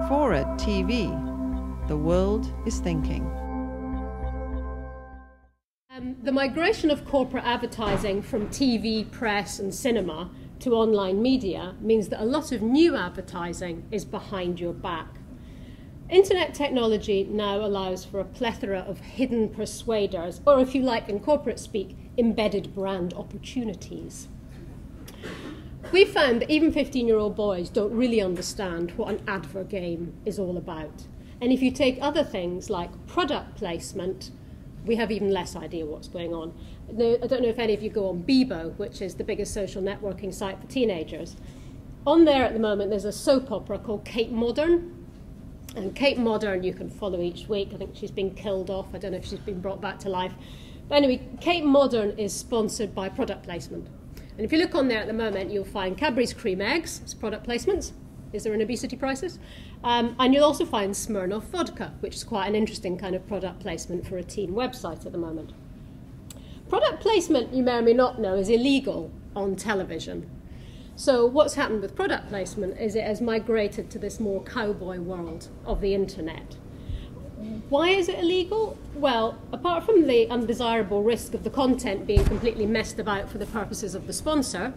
Forward TV. The world is thinking. The migration of corporate advertising from TV, press and cinema to online media means that a lot of new advertising is behind your back. Internet technology now allows for a plethora of hidden persuaders, or if you like in corporate speak, embedded brand opportunities. We found that even 15-year-old boys don't really understand what an advert game is all about. And if you take other things like product placement, we have even less idea what's going on. I don't know if any of you go on Bebo, which is the biggest social networking site for teenagers. On there at the moment, there's a soap opera called Kate Modern. And Kate Modern, you can follow each week. I think she's been killed off. I don't know if she's been brought back to life. But anyway, Kate Modern is sponsored by product placement. And if you look on there at the moment, you'll find Cadbury's Cream Eggs as product placements. Is there an obesity crisis? And you'll also find Smirnoff Vodka, which is quite an interesting kind of product placement for a teen website at the moment. Product placement, you may or may not know, is illegal on television. So what's happened with product placement is it has migrated to this more cowboy world of the internet. Why is it illegal? Well, apart from the undesirable risk of the content being completely messed about for the purposes of the sponsor,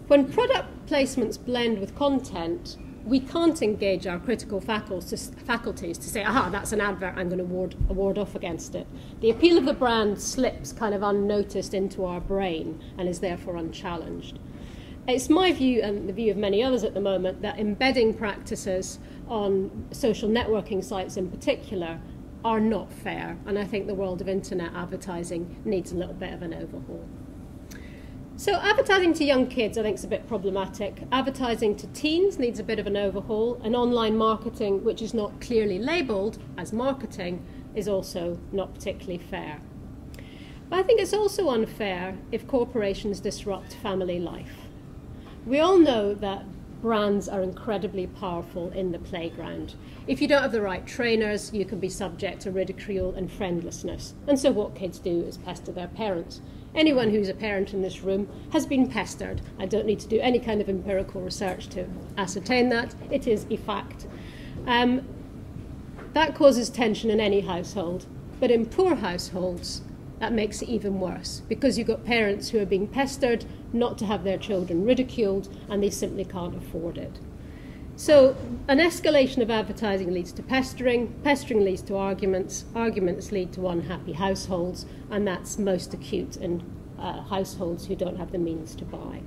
when product placements blend with content, we can't engage our critical faculties to say, aha, that's an advert, I'm going to ward off against it. The appeal of the brand slips kind of unnoticed into our brain and is therefore unchallenged. It's my view, and the view of many others at the moment, that embedding practices on social networking sites in particular are not fair, and I think the world of internet advertising needs a little bit of an overhaul. So advertising to young kids I think is a bit problematic. Advertising to teens needs a bit of an overhaul, and online marketing, which is not clearly labelled as marketing, is also not particularly fair. But I think it's also unfair if corporations disrupt family life. We all know that brands are incredibly powerful in the playground. If you don't have the right trainers, you can be subject to ridicule and friendlessness. And so what kids do is pester their parents. Anyone who's a parent in this room has been pestered. I don't need to do any kind of empirical research to ascertain that. It is a fact. That causes tension in any household. But in poor households, that makes it even worse, because you've got parents who are being pestered not to have their children ridiculed, and they simply can't afford it. So an escalation of advertising leads to pestering leads to arguments lead to unhappy households, and that's most acute in households who don't have the means to buy.